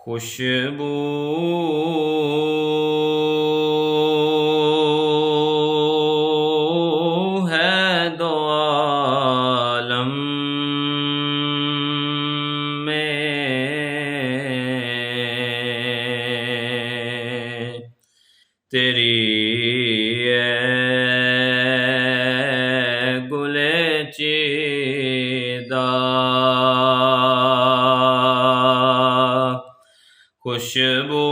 خوشبو ہے دو عالم میں، تیری گل چیدہ خوشبو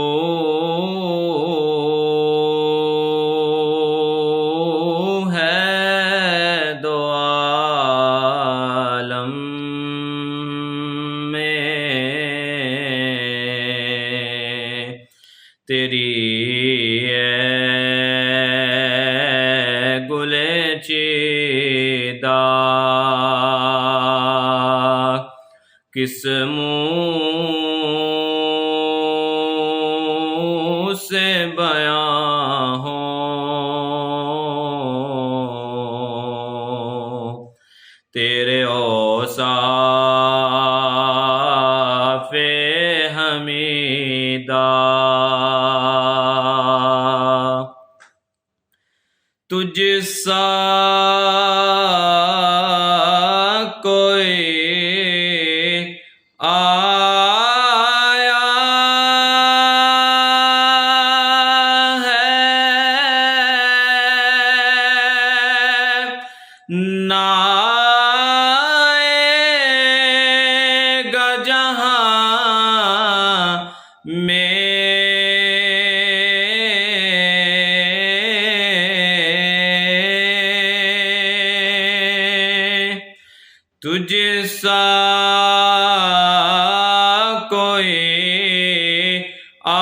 ہے دو عالم میں، تیری گل چیدہ کس منہ سے بیاں ہو، تیرے اوصاف حمیدہ تجھ سا کوئی آیا ہے نہ آئے گا جہاں میں، تجھ سا کوئی آیا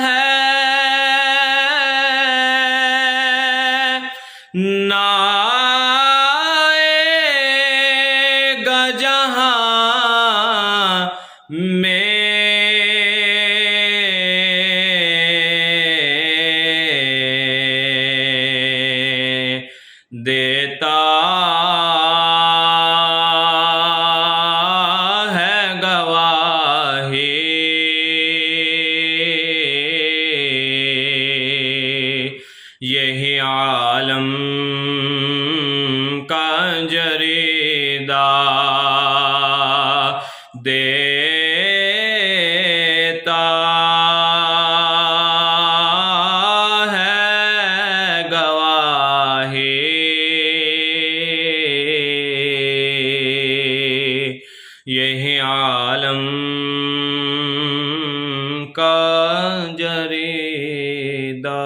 ہے نہ آئے گا جہاں میں، دیتا ہے گواہی یہی عالم کا جریدہ، دیتا ہے گواہی یہی عالم کا جریدہ۔